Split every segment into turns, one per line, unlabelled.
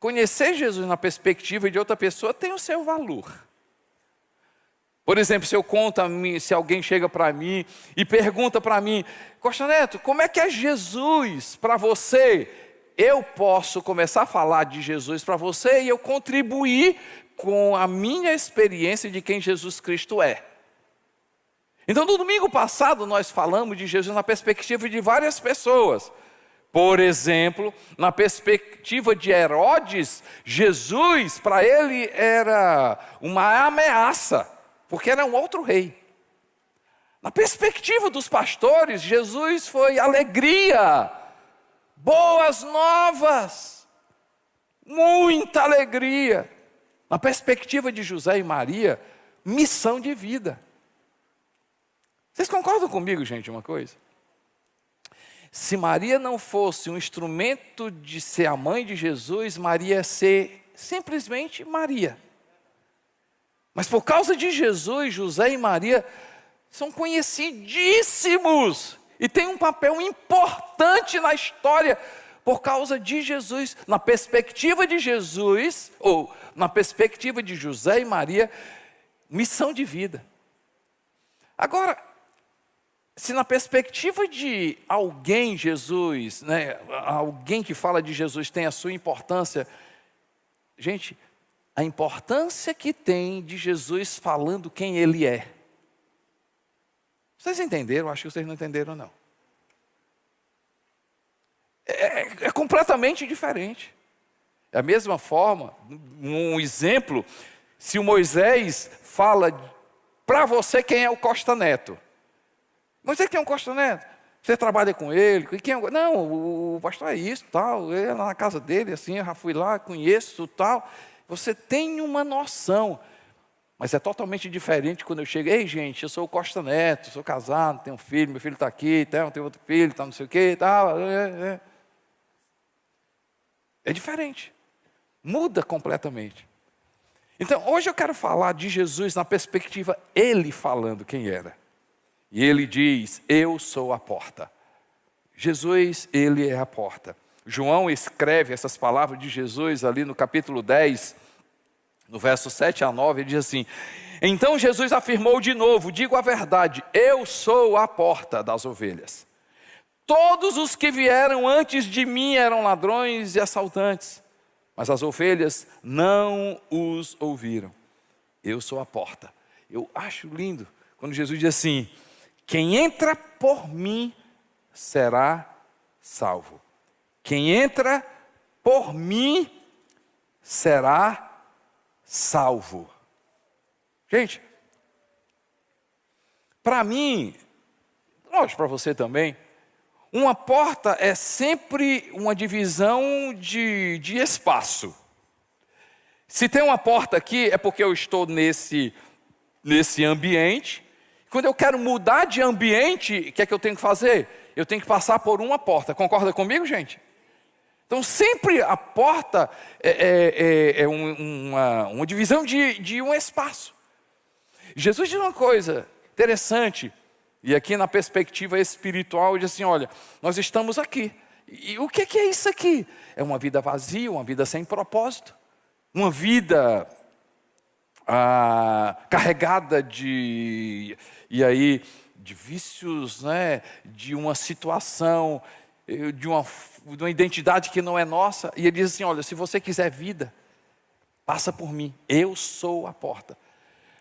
conhecer Jesus na perspectiva de outra pessoa tem o seu valor. Por exemplo, se alguém chega para mim e pergunta para mim: Costa Neto, como é que é Jesus para você? Eu posso começar a falar de Jesus para você e eu contribuir com a minha experiência de quem Jesus Cristo é. Então, no domingo passado, nós falamos de Jesus na perspectiva de várias pessoas. Por exemplo, na perspectiva de Herodes, Jesus, para ele, era uma ameaça, porque era um outro rei. Na perspectiva dos pastores, Jesus foi alegria, boas novas, muita alegria. Na perspectiva de José e Maria, missão de vida. Vocês concordam comigo, gente, uma coisa? Se Maria não fosse um instrumento de ser a mãe de Jesus, Maria ia ser simplesmente Maria. Mas por causa de Jesus, José e Maria são conhecidíssimos e têm um papel importante na história por causa de Jesus. Na perspectiva de Jesus, ou na perspectiva de José e Maria, missão de vida. Agora, se na perspectiva de alguém Jesus, alguém que fala de Jesus tem a sua importância, gente, a importância que tem de Jesus falando quem Ele é. Vocês entenderam? Acho que vocês não entenderam, não. É completamente diferente. Da mesma forma, um exemplo, se o Moisés fala para você quem é o Costa Neto. Moisés, quem é o Costa Neto? Você trabalha com ele? Quem é? Não, o pastor é isso, tal. Ele é lá na casa dele, assim, eu já fui lá, conheço, tal. Você tem uma noção, mas é totalmente diferente quando eu chego: ei, gente, eu sou o Costa Neto, sou casado, tenho um filho, meu filho está aqui, tenho outro filho, tá não sei o quê, tal. É diferente, muda completamente. Então, hoje eu quero falar de Jesus na perspectiva Ele falando quem era. E Ele diz: eu sou a porta. Jesus, Ele é a porta. João escreve essas palavras de Jesus ali no capítulo 10, no verso 7 a 9, ele diz assim: então Jesus afirmou de novo, digo a verdade, eu sou a porta das ovelhas. Todos os que vieram antes de mim eram ladrões e assaltantes, mas as ovelhas não os ouviram. Eu sou a porta. Eu acho lindo quando Jesus diz assim: quem entra por mim será salvo. Quem entra por mim será salvo. Gente, para mim, lógico, para você também, uma porta é sempre uma divisão de espaço. Se tem uma porta aqui, é porque eu estou nesse ambiente. Quando eu quero mudar de ambiente, o que é que eu tenho que fazer? Eu tenho que passar por uma porta. Concorda comigo, gente? Então, sempre a porta é uma divisão de um espaço. Jesus diz uma coisa interessante, e aqui na perspectiva espiritual, ele diz assim: olha, nós estamos aqui. E o que é isso aqui? É uma vida vazia, uma vida sem propósito, uma vida carregada de vícios, de uma situação, de uma identidade que não é nossa. E ele diz assim: olha, se você quiser vida, passa por mim, eu sou a porta.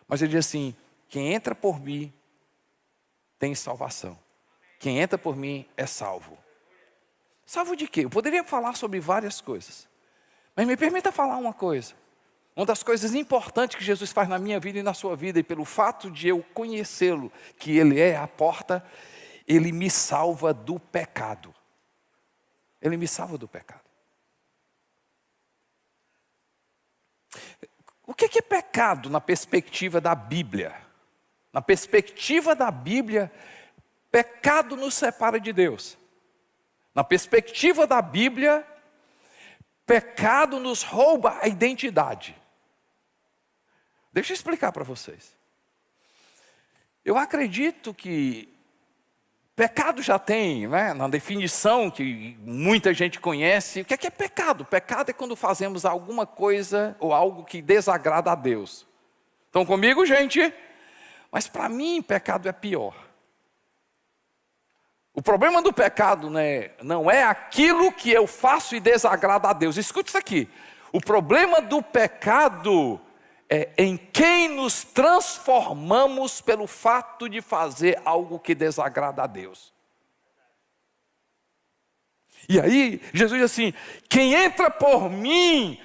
Mas ele diz assim: quem entra por mim tem salvação. Quem entra por mim é salvo. Salvo de quê? Eu poderia falar sobre várias coisas, mas me permita falar uma coisa. Uma das coisas importantes que Jesus faz na minha vida e na sua vida, e pelo fato de eu conhecê-lo, que Ele é a porta, Ele me salva do pecado. Ele me salva do pecado. O que é pecado na perspectiva da Bíblia? Na perspectiva da Bíblia, pecado nos separa de Deus. Na perspectiva da Bíblia, pecado nos rouba a identidade. Deixa eu explicar para vocês. Eu acredito que Pecado já tem, né, na definição que muita gente conhece. O que é pecado? Pecado é quando fazemos alguma coisa ou algo que desagrada a Deus. Estão comigo, gente? Mas para mim, pecado é pior. O problema do pecado, né, não é aquilo que eu faço e desagrada a Deus. Escute isso aqui. O problema do pecado é em quem nos transformamos pelo fato de fazer algo que desagrada a Deus. E aí, Jesus diz assim: quem entra por mim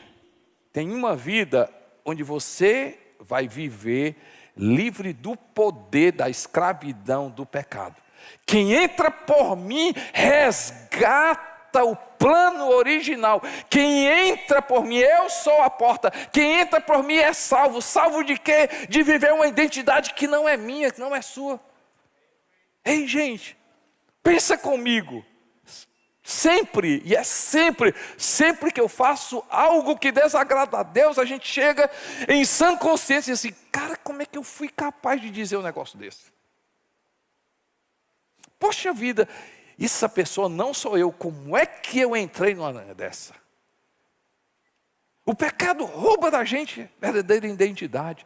tem uma vida onde você vai viver livre do poder da escravidão do pecado. Quem entra por mim resgata o plano original. Quem entra por mim, eu sou a porta. Quem entra por mim é salvo. Salvo de quê? De viver uma identidade que não é minha, que não é sua. Ei, gente, pensa comigo. Sempre, e é sempre que eu faço algo que desagrada a Deus, a gente chega em sã consciência e assim, cara, como é que eu fui capaz de dizer um negócio desse? Poxa vida, essa pessoa não sou eu, como é que eu entrei numa dessa? O pecado rouba da gente a verdadeira identidade.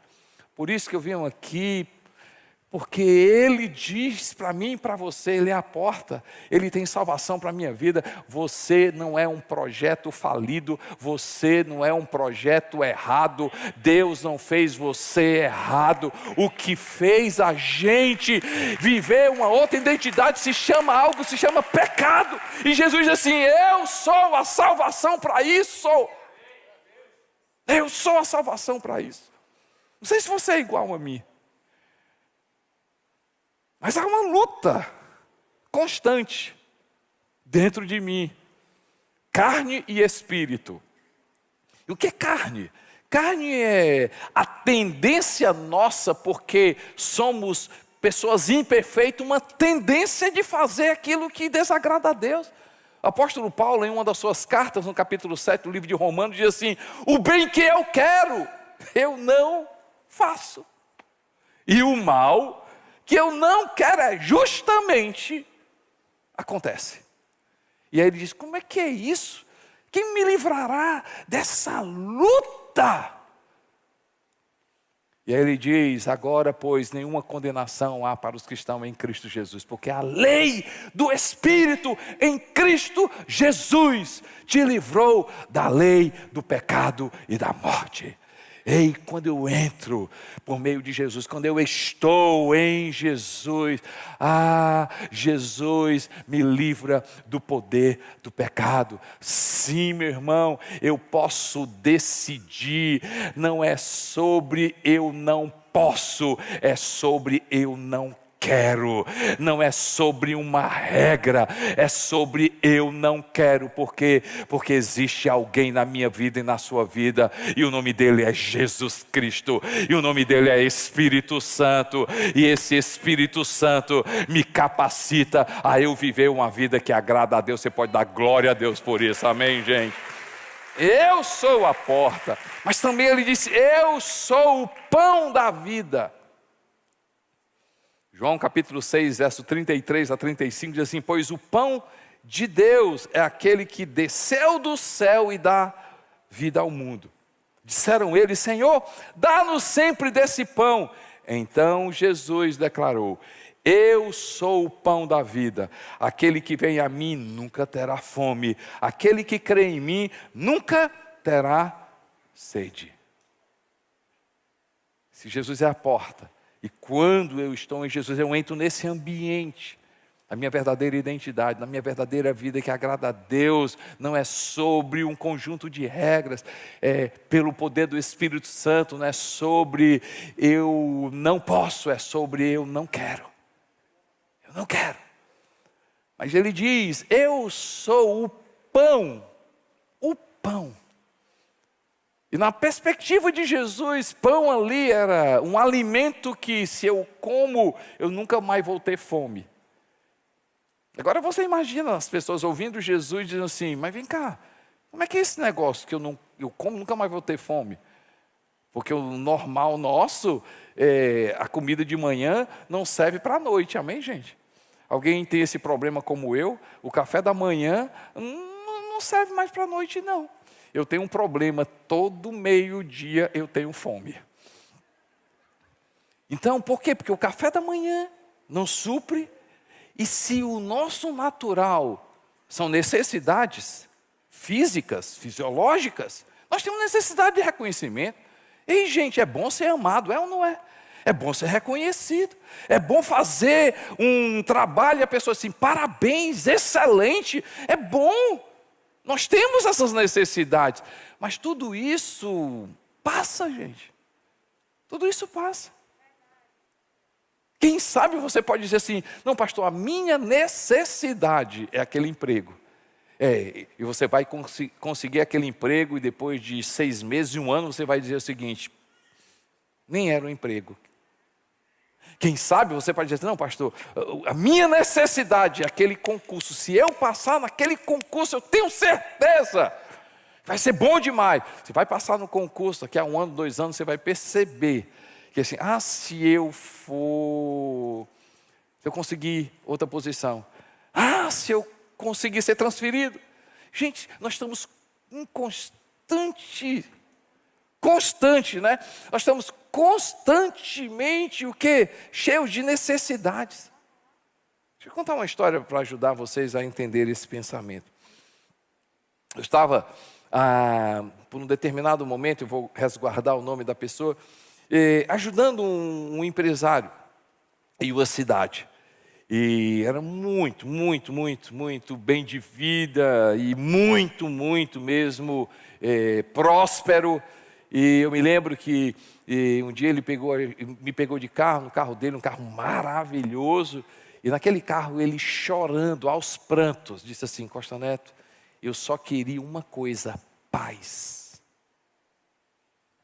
Por isso que eu vim aqui, porque Ele diz para mim e para você, Ele é a porta, Ele tem salvação para a minha vida. Você não é um projeto falido, você não é um projeto errado, Deus não fez você errado. O que fez a gente viver uma outra identidade se chama pecado. E Jesus diz assim: eu sou a salvação para isso. Eu sou a salvação para isso. Não sei se você é igual a mim, mas há uma luta constante dentro de mim, carne e espírito. E o que é carne? Carne é a tendência nossa, porque somos pessoas imperfeitas, uma tendência de fazer aquilo que desagrada a Deus. O apóstolo Paulo, em uma das suas cartas, no capítulo 7 do livro de Romanos, diz assim: o bem que eu quero, eu não faço. E o mal que eu não quero é justamente acontece. E aí ele diz: como é que é isso? Quem me livrará dessa luta? E aí ele diz: agora, pois, nenhuma condenação há para os que estão em Cristo Jesus, porque a lei do Espírito em Cristo Jesus te livrou da lei do pecado e da morte. Ei, quando eu entro por meio de Jesus, quando eu estou em Jesus, Jesus me livra do poder do pecado. Sim, meu irmão, eu posso decidir, não é sobre eu não posso, é sobre eu não quero. Não é sobre uma regra, é sobre eu não quero. Por quê? Porque existe alguém na minha vida e na sua vida, e o nome dele é Jesus Cristo, e o nome dele é Espírito Santo, e esse Espírito Santo me capacita a eu viver uma vida que agrada a Deus. Você pode dar glória a Deus por isso, amém, gente? Eu sou a porta, mas também ele disse: eu sou o pão da vida. João capítulo 6, verso 33 a 35 diz assim: pois o pão de Deus é aquele que desceu do céu e dá vida ao mundo. Disseram eles: Senhor, dá-nos sempre desse pão. Então Jesus declarou: eu sou o pão da vida, aquele que vem a mim nunca terá fome, aquele que crê em mim nunca terá sede. Se Jesus é a porta, e quando eu estou em Jesus, eu entro nesse ambiente, a minha verdadeira identidade, na minha verdadeira vida que agrada a Deus, não é sobre um conjunto de regras, é pelo poder do Espírito Santo, não é sobre eu não posso, é sobre eu não quero. Eu não quero. Mas ele diz: eu sou o pão. O pão. E na perspectiva de Jesus, pão ali era um alimento que, se eu como, eu nunca mais vou ter fome. Agora você imagina as pessoas ouvindo Jesus dizendo assim: mas vem cá, como é que é esse negócio que eu como, nunca mais vou ter fome? Porque o normal nosso, a comida de manhã não serve para a noite, amém, gente? Alguém tem esse problema como eu? O café da manhã não serve mais para a noite, não. Eu tenho um problema, todo meio-dia eu tenho fome. Então, por quê? Porque o café da manhã não supre. E se o nosso natural são necessidades físicas, fisiológicas, nós temos necessidade de reconhecimento. E, gente, é bom ser amado, é ou não é? É bom ser reconhecido. É bom fazer um trabalho e a pessoa assim, parabéns, excelente, é bom. Nós temos essas necessidades. Mas tudo isso passa, gente. Tudo isso passa. Quem sabe você pode dizer assim, não pastor, a minha necessidade é aquele emprego. E você vai conseguir aquele emprego e depois de 6 meses e 1 ano você vai dizer o seguinte, nem era um emprego. Quem sabe você pode dizer, não pastor, a minha necessidade é aquele concurso. Se eu passar naquele concurso, eu tenho certeza, vai ser bom demais. Você vai passar no concurso, daqui a 1 ano, 2 anos, você vai perceber que assim, se eu conseguir outra posição, se eu conseguir ser transferido. Gente, nós estamos em constante, né? Nós estamos constantemente, o quê? Cheios de necessidades. Deixa eu contar uma história para ajudar vocês a entender esse pensamento. Eu estava, por um determinado momento, eu vou resguardar o nome da pessoa, ajudando um empresário em uma cidade. E era muito bem de vida e muito mesmo próspero. E eu me lembro que um dia ele me pegou de carro, no carro dele, um carro maravilhoso. E naquele carro ele chorando aos prantos, disse assim, Costa Neto, eu só queria uma coisa, paz.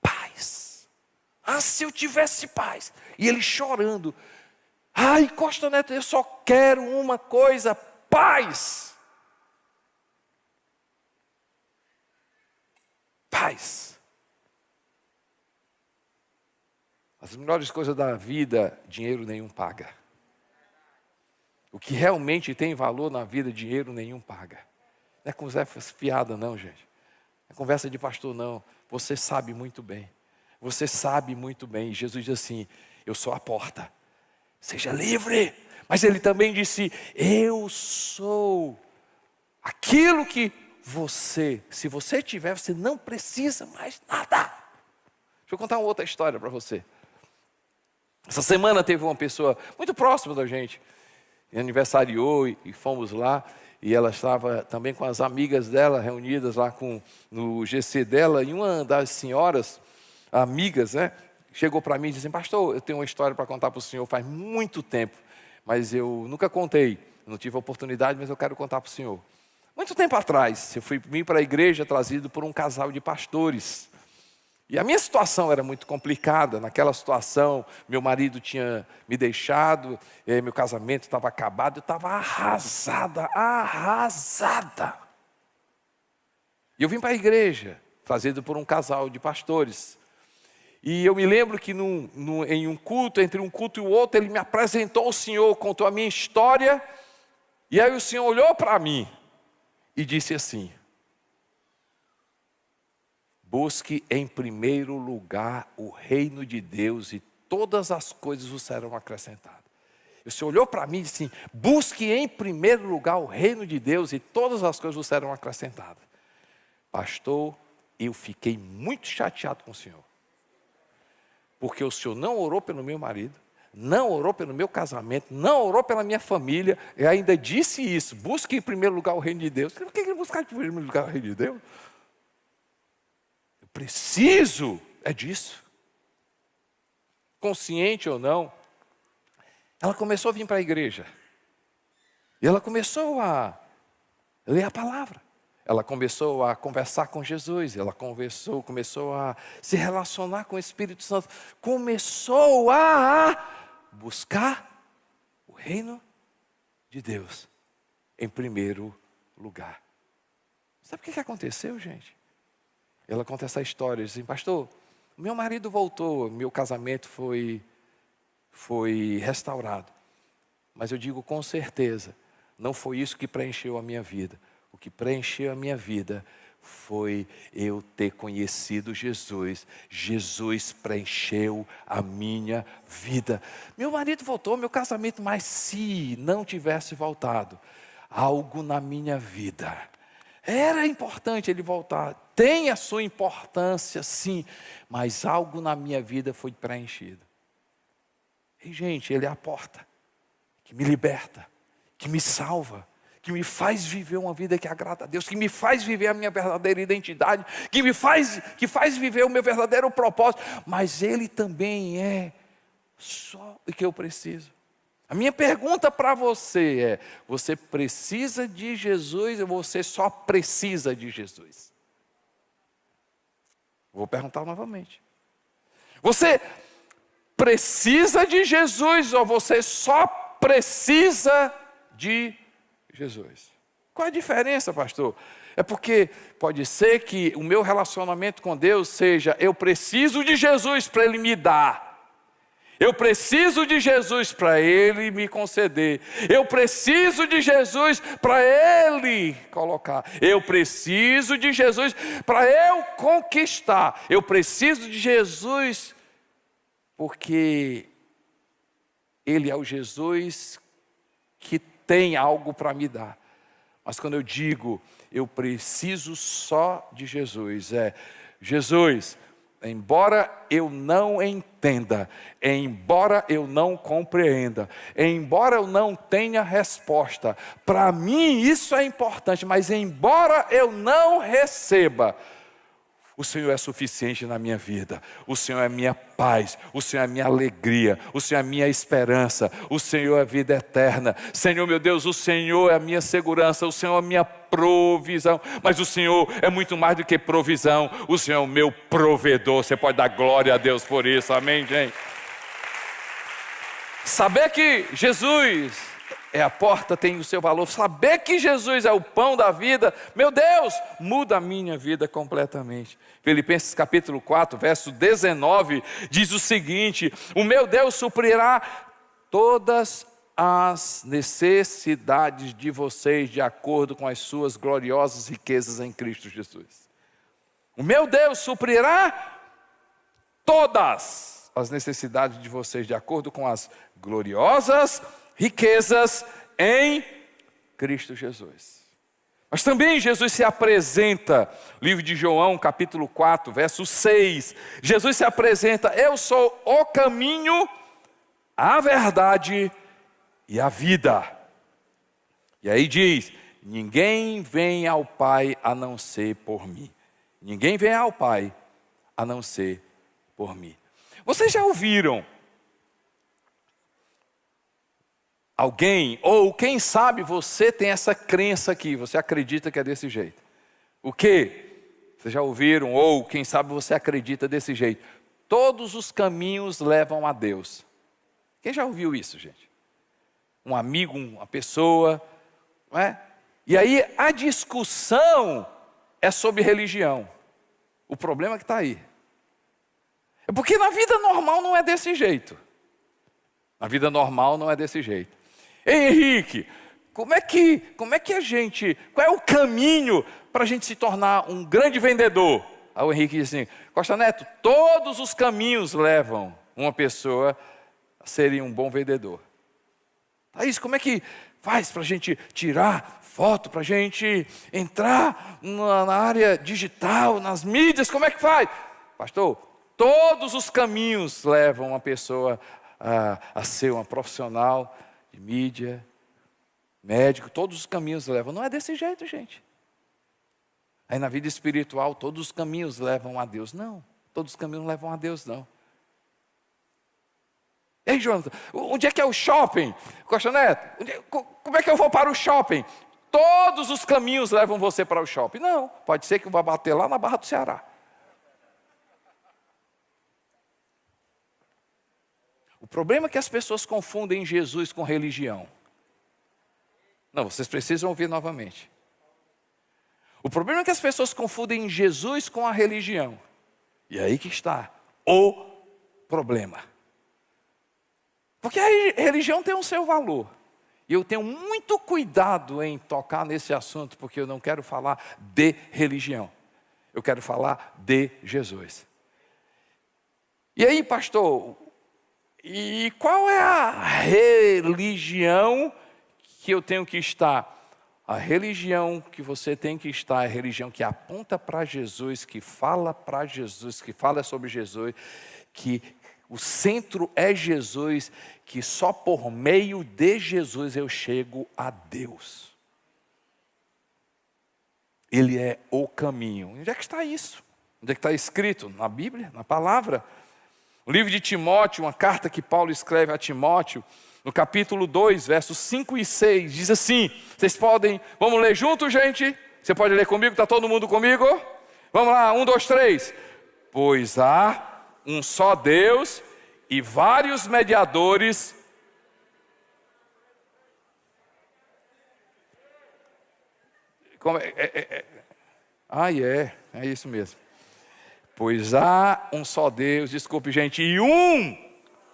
Paz. Se eu tivesse paz. E ele chorando. Costa Neto, eu só quero uma coisa, paz. Paz. As melhores coisas da vida, dinheiro nenhum paga. O que realmente tem valor na vida, dinheiro nenhum paga. Não é conversa fiada não, gente. Não é conversa de pastor não. Você sabe muito bem. Você sabe muito bem. Jesus diz assim, eu sou a porta. Seja livre. Mas ele também disse, eu sou aquilo que se você tiver, você não precisa mais nada. Deixa eu contar uma outra história para você. Essa semana teve uma pessoa muito próxima da gente, aniversariou e fomos lá, e ela estava também com as amigas dela, reunidas lá no GC dela, e uma das senhoras, amigas, né, chegou para mim e disse, pastor, eu tenho uma história para contar para o senhor faz muito tempo, mas eu nunca contei, não tive a oportunidade, mas eu quero contar para o senhor. Muito tempo atrás, eu vim para a igreja trazido por um casal de pastores. E a minha situação era muito complicada. Naquela situação, meu marido tinha me deixado, meu casamento estava acabado, eu estava arrasada. E eu vim para a igreja, trazido por um casal de pastores. E eu me lembro que em um culto, entre um culto e o outro, ele me apresentou o Senhor, contou a minha história. E aí o Senhor olhou para mim e disse assim, busque em primeiro lugar o reino de Deus e todas as coisas vos serão acrescentadas. O Senhor olhou para mim e disse assim, busque em primeiro lugar o reino de Deus e todas as coisas vos serão acrescentadas. Pastor, eu fiquei muito chateado com o Senhor. Porque o Senhor não orou pelo meu marido, não orou pelo meu casamento, não orou pela minha família, e ainda disse isso, busque em primeiro lugar o reino de Deus. Por que ele buscar em primeiro lugar o reino de Deus? Eu preciso disso. Consciente ou não, ela começou a vir para a igreja. E ela começou a ler a palavra. Ela começou a conversar com Jesus, ela começou a se relacionar com o Espírito Santo, começou a buscar o reino de Deus em primeiro lugar. Sabe o que aconteceu, gente? Ela conta essa história, diz assim, pastor, meu marido voltou, meu casamento foi restaurado. Mas eu digo com certeza, não foi isso que preencheu a minha vida. O que preencheu a minha vida foi eu ter conhecido Jesus. Jesus preencheu a minha vida. Meu marido voltou, meu casamento, mas se não tivesse voltado, algo na minha vida, era importante ele voltar. Tem a sua importância, sim, mas algo na minha vida foi preenchido. E gente, ele é a porta que me liberta, que me salva, que me faz viver uma vida que agrada a Deus, que me faz viver a minha verdadeira identidade, que faz viver o meu verdadeiro propósito, mas Ele também é só o que eu preciso. A minha pergunta para você é: você precisa de Jesus ou você só precisa de Jesus? Vou perguntar novamente. Você precisa de Jesus ou você só precisa de Jesus? Qual a diferença, pastor? É porque pode ser que o meu relacionamento com Deus seja: eu preciso de Jesus para Ele me dar. Eu preciso de Jesus para Ele me conceder. Eu preciso de Jesus para Ele colocar. Eu preciso de Jesus para eu conquistar. Eu preciso de Jesus porque Ele é o Jesus que tem algo para me dar. Mas quando eu digo, eu preciso só de Jesus, Jesus, embora eu não entenda, embora eu não compreenda, embora eu não tenha resposta, para mim isso é importante, mas embora eu não receba, o Senhor é suficiente na minha vida. O Senhor é minha paz. O Senhor é minha alegria. O Senhor é minha esperança. O Senhor é vida eterna. Senhor, meu Deus, o Senhor é a minha segurança. O Senhor é a minha provisão. Mas o Senhor é muito mais do que provisão. O Senhor é o meu provedor. Você pode dar glória a Deus por isso. Amém, gente? Saber que Jesus é a porta, tem o seu valor. Saber que Jesus é o pão da vida, meu Deus, muda a minha vida completamente. Filipenses capítulo 4, verso 19, diz o seguinte: o meu Deus suprirá todas as necessidades de vocês de acordo com as suas gloriosas riquezas em Cristo Jesus. O meu Deus suprirá todas as necessidades de vocês de acordo com as gloriosas riquezas em Cristo Jesus. Mas também Jesus se apresenta, livro de João, capítulo 4, verso 6. Jesus se apresenta: eu sou o caminho, a verdade e a vida. E aí diz: ninguém vem ao Pai a não ser por mim. Ninguém vem ao Pai a não ser por mim. Vocês já ouviram alguém, ou quem sabe você tem essa crença aqui, você acredita que é desse jeito? O quê? Vocês já ouviram, ou quem sabe você acredita desse jeito: todos os caminhos levam a Deus. Quem já ouviu isso, gente? Um amigo, uma pessoa, não é? E aí a discussão é sobre religião. O problema é que está aí. É porque na vida normal não é desse jeito. Na vida normal não é desse jeito. Ei, Henrique, como é que a gente, qual é o caminho para a gente se tornar um grande vendedor? Aí o Henrique diz assim: Costa Neto, todos os caminhos levam uma pessoa a ser um bom vendedor. Thaís, como é que faz para a gente tirar foto, para a gente entrar na área digital, nas mídias, como é que faz? Pastor, todos os caminhos levam uma pessoa a ser uma profissional de mídia, médico, todos os caminhos levam. Não é desse jeito, gente. Aí na vida espiritual, todos os caminhos levam a Deus. Não, todos os caminhos levam a Deus, não. Ei, Jonathan, onde é que é o shopping? Costa Neto, como é que eu vou para o shopping? Todos os caminhos levam você para o shopping. Não, pode ser que eu vá bater lá na Barra do Ceará. O problema é que as pessoas confundem Jesus com religião. Não, vocês precisam ouvir novamente. O problema é que as pessoas confundem Jesus com a religião. E aí que está o problema. Porque a religião tem o seu valor. E eu tenho muito cuidado em tocar nesse assunto, porque eu não quero falar de religião. Eu quero falar de Jesus. E aí, pastor, e qual é a religião que eu tenho que estar? A religião que você tem que estar é a religião que aponta para Jesus, que fala para Jesus, que fala sobre Jesus, que o centro é Jesus, que só por meio de Jesus eu chego a Deus. Ele é o caminho. Onde é que está isso? Onde é que está escrito? Na Bíblia, na palavra. O livro de Timóteo, uma carta que Paulo escreve a Timóteo, no capítulo 2, versos 5 e 6, diz assim, vocês podem, vamos ler junto, gente? Você pode ler comigo? Está todo mundo comigo? Vamos lá, 1, 2, 3. Pois há um só Deus e vários mediadores. É isso mesmo. Pois há um só Deus, desculpe gente, e um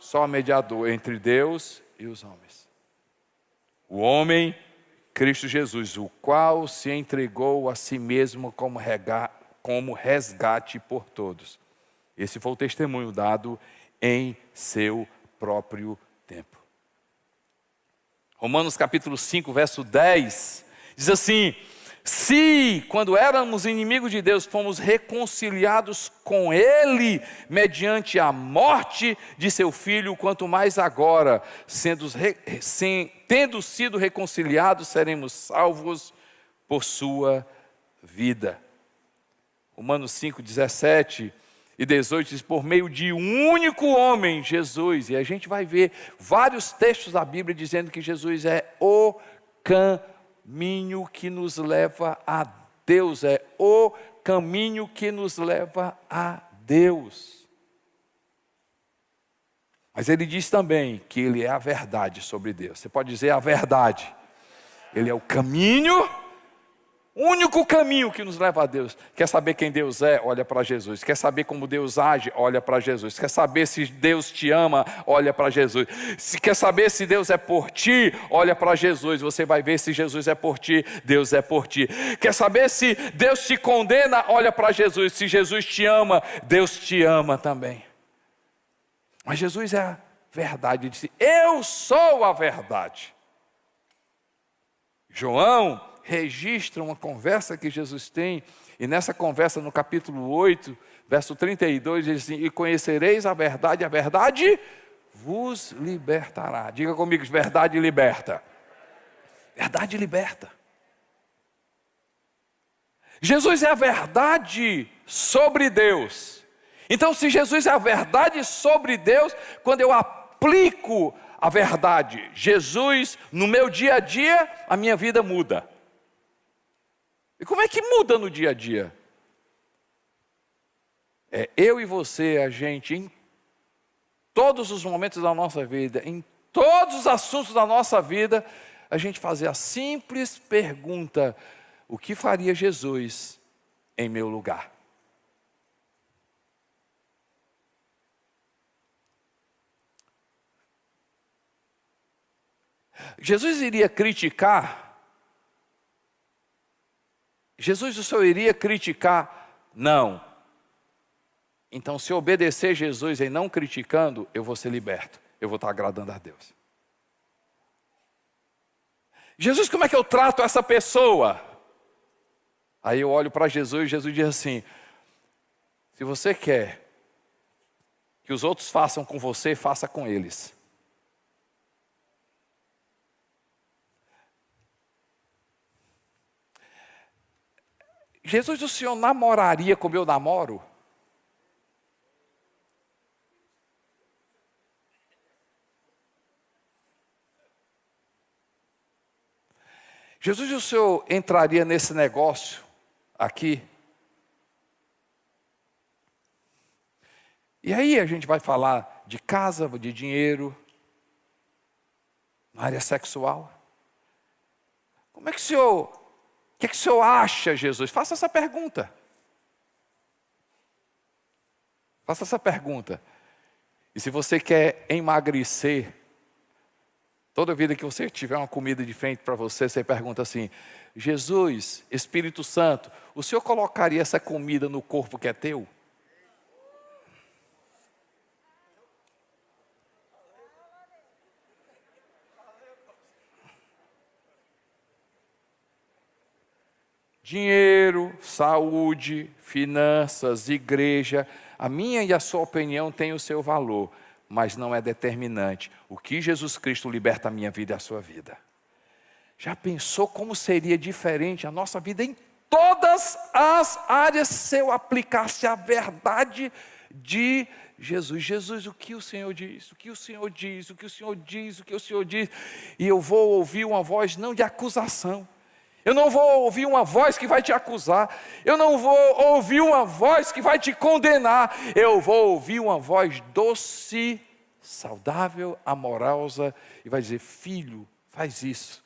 só mediador entre Deus e os homens. O homem, Cristo Jesus, o qual se entregou a si mesmo como resgate por todos. Esse foi o testemunho dado em seu próprio tempo. Romanos capítulo 5, verso 10, diz assim: se, quando éramos inimigos de Deus, fomos reconciliados com Ele, mediante a morte de seu Filho, quanto mais agora, tendo sido reconciliados, seremos salvos por sua vida. Romanos 5, 17 e 18 diz, por meio de um único homem, Jesus, e a gente vai ver vários textos da Bíblia dizendo que Jesus é o caminho que nos leva a Deus, é o caminho que nos leva a Deus. Mas ele diz também que ele é a verdade sobre Deus. Você pode dizer a verdade. Ele é o caminho, o único caminho que nos leva a Deus. Quer saber quem Deus é? Olha para Jesus. Quer saber como Deus age? Olha para Jesus. Quer saber se Deus te ama? Olha para Jesus. Se quer saber se Deus é por ti? Olha para Jesus. Você vai ver se Jesus é por ti, Deus é por ti. Quer saber se Deus te condena? Olha para Jesus. Se Jesus te ama, Deus te ama também. Mas Jesus é a verdade. Ele disse, eu sou a verdade. João registra uma conversa que Jesus tem, e nessa conversa no capítulo 8, verso 32, ele diz assim, e conhecereis a verdade vos libertará. Diga comigo, verdade liberta. Verdade liberta. Jesus é a verdade sobre Deus. Então, se Jesus é a verdade sobre Deus, quando eu aplico a verdade, Jesus, no meu dia a dia, a minha vida muda. E como é que muda no dia a dia? É eu e você, a gente, em todos os momentos da nossa vida, em todos os assuntos da nossa vida, a gente fazer a simples pergunta, o que faria Jesus em meu lugar? Jesus iria criticar? Jesus o senhor iria criticar? Não. Então, se eu obedecer Jesus e não criticando, eu vou ser liberto. Eu vou estar agradando a Deus. Jesus, como é que eu trato essa pessoa? Aí eu olho para Jesus e Jesus diz assim, se você quer que os outros façam com você, faça com eles. Jesus, o senhor namoraria como eu namoro? Jesus, o senhor entraria nesse negócio aqui? E aí a gente vai falar de casa, de dinheiro, na área sexual. Como é que o senhor... O que é que o senhor acha, Jesus? Faça essa pergunta. Faça essa pergunta. E se você quer emagrecer, Toda vida que você tiver uma comida de frente para você, você pergunta assim: Jesus, Espírito Santo, o Senhor colocaria essa comida no corpo que é teu? Dinheiro, saúde, finanças, igreja, a minha e a sua opinião tem o seu valor, mas não é determinante. O que Jesus Cristo liberta a minha vida e a sua vida. Já pensou como seria diferente a nossa vida em todas as áreas se eu aplicasse a verdade de Jesus? Jesus, o que o Senhor diz? O que o Senhor diz? O que o Senhor diz? O que o Senhor diz? E eu vou ouvir uma voz não de acusação. Eu não vou ouvir uma voz que vai te acusar. Eu não vou ouvir uma voz que vai te condenar. Eu vou ouvir uma voz doce, saudável, amorosa, e vai dizer: filho, faz isso.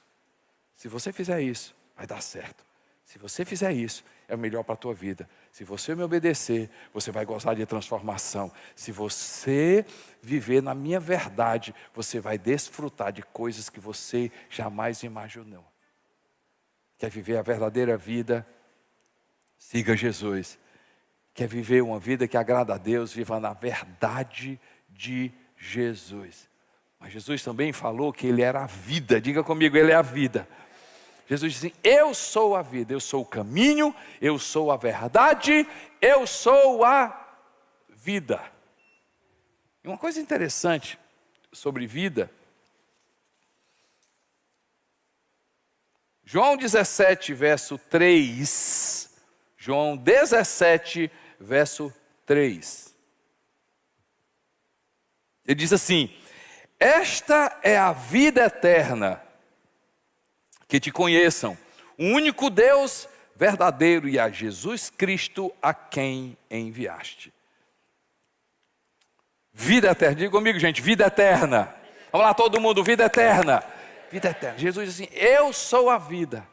Se você fizer isso, vai dar certo. Se você fizer isso, é o melhor para a tua vida. Se você me obedecer, você vai gozar de transformação. Se você viver na minha verdade, você vai desfrutar de coisas que você jamais imaginou. Quer viver a verdadeira vida? Siga Jesus. Quer viver uma vida que agrada a Deus? Viva na verdade de Jesus. Mas Jesus também falou que Ele era a vida. Diga comigo, Ele é a vida. Jesus disse: eu sou a vida, eu sou o caminho, eu sou a verdade, eu sou a vida. E uma coisa interessante sobre vida, João 17, verso 3. João 17, verso 3. Ele diz assim: esta é a vida eterna, que te conheçam, o único Deus verdadeiro e a Jesus Cristo a quem enviaste. Vida eterna, diga comigo, gente, vida eterna. Vamos lá, todo mundo, vida eterna. Vida eterna. Jesus diz assim: eu sou a vida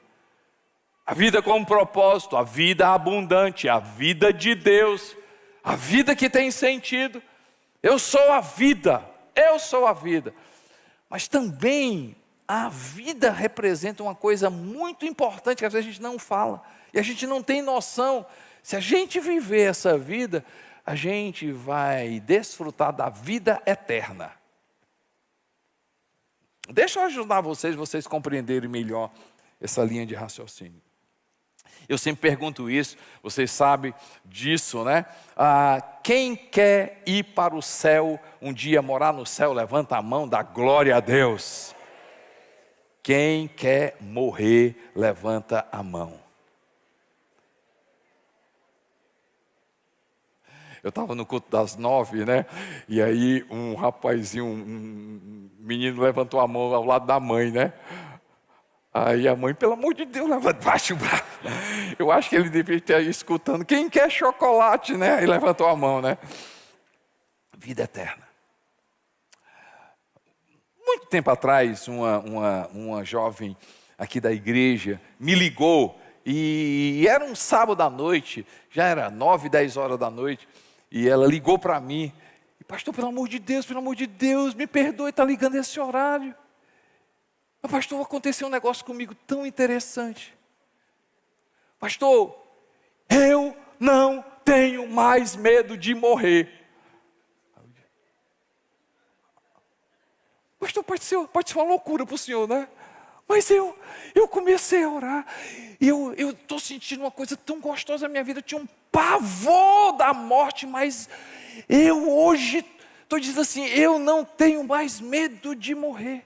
com um propósito, a vida abundante, a vida de Deus, a vida que tem sentido. Eu sou a vida, eu sou a vida. Mas também a vida representa uma coisa muito importante que às vezes a gente não fala, e a gente não tem noção. Se a gente viver essa vida, a gente vai desfrutar da vida eterna. Deixa eu ajudar vocês compreenderem melhor essa linha de raciocínio. Eu sempre pergunto isso, vocês sabem disso, né? Quem quer ir para o céu, um dia morar no céu, levanta a mão, dá glória a Deus. Quem quer morrer, levanta a mão. Eu estava no culto das 9, né? E aí um rapazinho, um menino levantou a mão ao lado da mãe, né? Aí a mãe, pelo amor de Deus, levanta baixo o braço. Eu acho que ele devia estar escutando: quem quer chocolate, né? E levantou a mão, né? Vida eterna. Muito tempo atrás, uma jovem aqui da igreja me ligou, e era um sábado à noite, já era 9, 10 horas da noite, e ela ligou para mim: pastor, pelo amor de Deus, me perdoe, está ligando esse horário. Mas pastor, aconteceu um negócio comigo tão interessante. Pastor, eu não tenho mais medo de morrer. Pastor, pode ser uma loucura para o senhor, né? Mas eu comecei a orar, e eu estou sentindo uma coisa tão gostosa na minha vida. Eu tinha um pavor da morte, mas eu hoje estou dizendo assim: eu não tenho mais medo de morrer.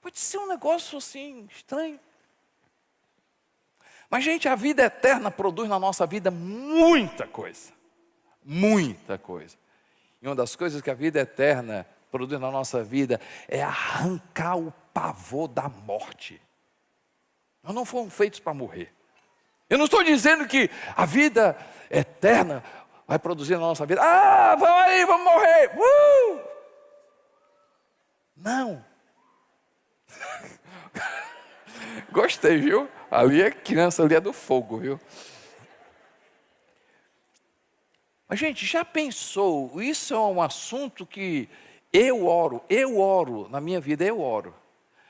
Pode ser um negócio assim, estranho. Mas, gente, a vida eterna produz na nossa vida muita coisa. Muita coisa. E uma das coisas que a vida eterna produz na nossa vida é arrancar o pavor da morte. Nós não fomos feitos para morrer. Eu não estou dizendo que a vida eterna vai produzir na nossa vida: vamos aí, vamos morrer. Não. Gostei, viu? Ali é criança, ali é do fogo, viu? Mas, gente, já pensou? Isso é um assunto que Eu oro, na minha vida eu oro.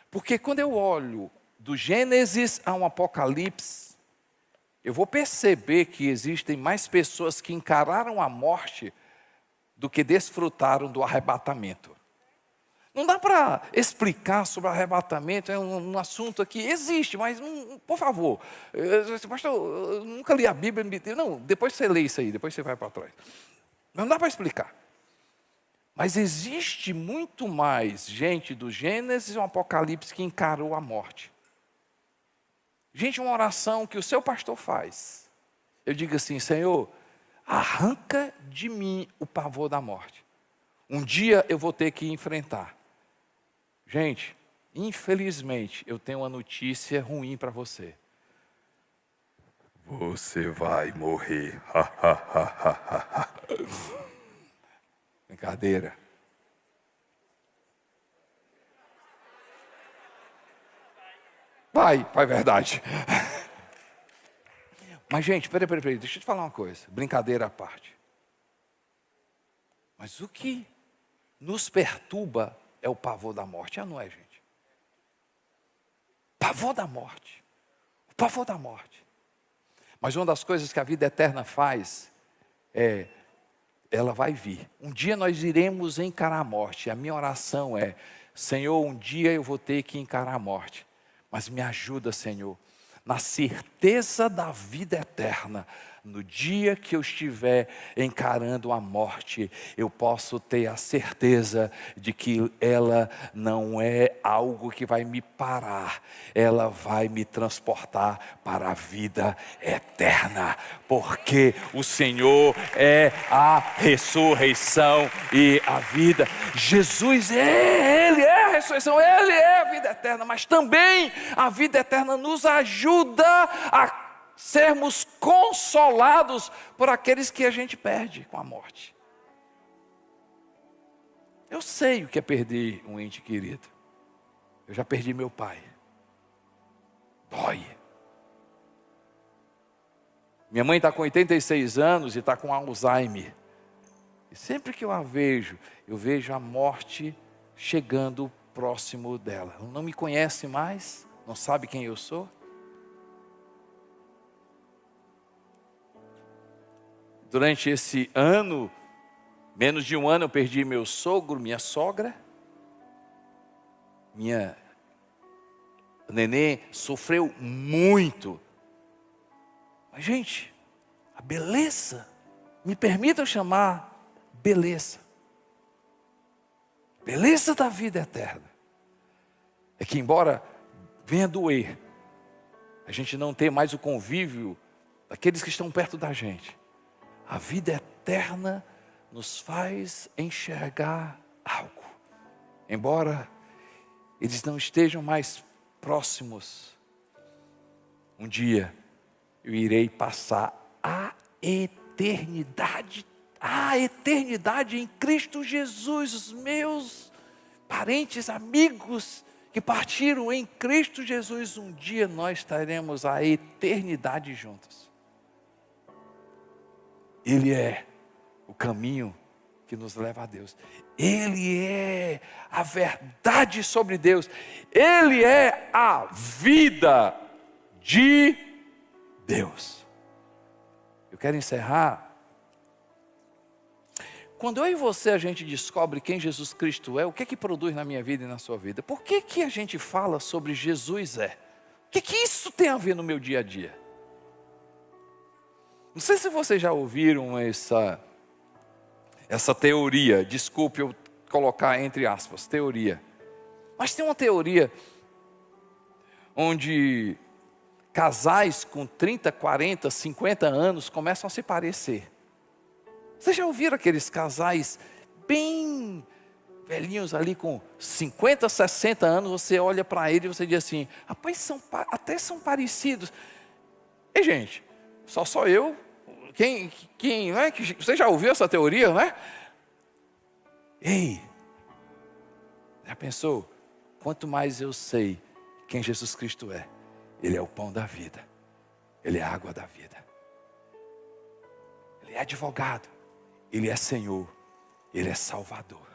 Porque quando eu olho do Gênesis ao Apocalipse, eu vou perceber que existem mais pessoas que encararam a morte do que desfrutaram do arrebatamento. Não dá para explicar sobre o arrebatamento, é um assunto que existe, mas por favor, pastor, eu nunca li a Bíblia, não, depois você lê isso aí, depois você vai para trás. Não dá para explicar. Mas existe muito mais gente do Gênesis e do Apocalipse que encarou a morte. Gente, uma oração que o seu pastor faz. Eu digo assim, Senhor, arranca de mim o pavor da morte. Um dia eu vou ter que enfrentar. Gente, infelizmente, eu tenho uma notícia ruim para você. Você vai morrer. Brincadeira. Vai, verdade. Mas, gente, peraí, deixa eu te falar uma coisa. Brincadeira à parte. Mas o que nos perturba é o pavor da morte, não é, gente? Pavor da morte. O pavor da morte. Mas uma das coisas que a vida eterna faz é, ela vai vir. Um dia nós iremos encarar a morte. A minha oração é, Senhor, um dia eu vou ter que encarar a morte. Mas me ajuda, Senhor, na certeza da vida eterna. No dia que eu estiver encarando a morte, eu posso ter a certeza de que ela não é algo que vai me parar. Ela vai me transportar para a vida eterna. Porque o Senhor é a ressurreição e a vida. Jesus, Ele é a ressurreição, Ele é a vida eterna. Mas também a vida eterna nos ajuda a sermos consolados por aqueles que a gente perde com a morte. Eu sei o que é perder um ente querido. Eu já perdi meu pai. Dói. Minha mãe está com 86 anos e está com Alzheimer. E sempre que eu a vejo, eu vejo a morte chegando próximo dela. Ela não me conhece mais, não sabe quem eu sou. Durante esse ano, menos de um ano, eu perdi meu sogro, minha sogra. Minha nenê sofreu muito. Mas, gente, a beleza, me permitam chamar beleza. Beleza da vida eterna. É que embora venha doer, a gente não tem mais o convívio daqueles que estão perto da gente. A vida eterna nos faz enxergar algo. Embora eles não estejam mais próximos, um dia eu irei passar a eternidade em Cristo Jesus. Os meus parentes, amigos que partiram em Cristo Jesus, um dia nós estaremos a eternidade juntos. Ele é o caminho que nos leva a Deus. Ele é a verdade sobre Deus. Ele é a vida de Deus. Eu quero encerrar. Quando eu e você a gente descobre quem Jesus Cristo é, o que é que produz na minha vida e na sua vida? Por que que a gente fala sobre Jesus é? O que que isso tem a ver no meu dia a dia? Não sei se vocês já ouviram essa teoria, desculpe eu colocar entre aspas, teoria. Mas tem uma teoria onde casais com 30, 40, 50 anos começam a se parecer. Vocês já ouviram aqueles casais bem velhinhos ali com 50, 60 anos, você olha para ele e você diz assim, rapaz, até são parecidos. E gente, só eu, quem não é? Você já ouviu essa teoria, não é? Ei, já pensou? Quanto mais eu sei quem Jesus Cristo é, Ele é o pão da vida, Ele é a água da vida, Ele é advogado, Ele é Senhor, Ele é Salvador.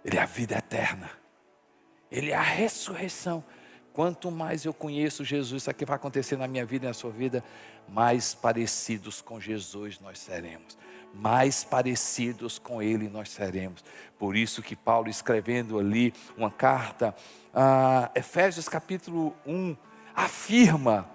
Ele é a vida eterna. Ele é a ressurreição. Quanto mais eu conheço Jesus, isso aqui vai acontecer na minha vida e na sua vida, mais parecidos com Jesus nós seremos. Mais parecidos com Ele nós seremos. Por isso que Paulo, escrevendo ali uma carta, Efésios capítulo 1, afirma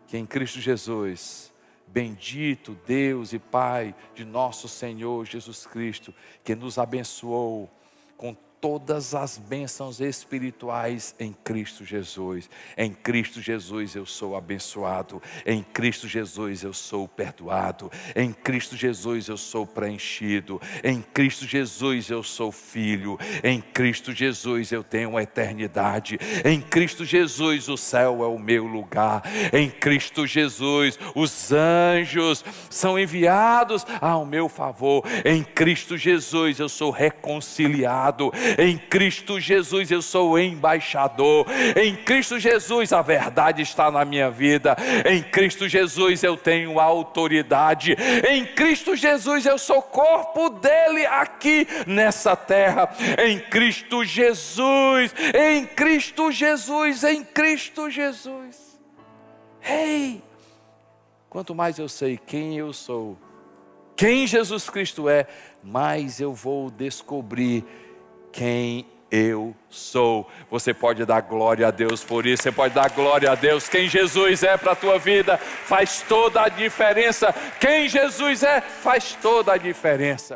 que em Cristo Jesus, bendito Deus e Pai de nosso Senhor Jesus Cristo, que nos abençoou com todas as bênçãos espirituais em Cristo Jesus. Em Cristo Jesus eu sou abençoado. Em Cristo Jesus eu sou perdoado. Em Cristo Jesus eu sou preenchido. Em Cristo Jesus eu sou filho. Em Cristo Jesus eu tenho uma eternidade. Em Cristo Jesus o céu é o meu lugar. Em Cristo Jesus os anjos são enviados ao meu favor. Em Cristo Jesus eu sou reconciliado. Em Cristo Jesus eu sou embaixador. Em Cristo Jesus a verdade está na minha vida. Em Cristo Jesus eu tenho autoridade. Em Cristo Jesus eu sou corpo dele aqui nessa terra. Em Cristo Jesus, em Cristo Jesus, em Cristo Jesus. Ei, quanto mais eu sei quem eu sou, quem Jesus Cristo é, mais eu vou descobrir quem eu sou. Você pode dar glória a Deus por isso. Você pode dar glória a Deus. Quem Jesus é para a tua vida faz toda a diferença. Quem Jesus é faz toda a diferença.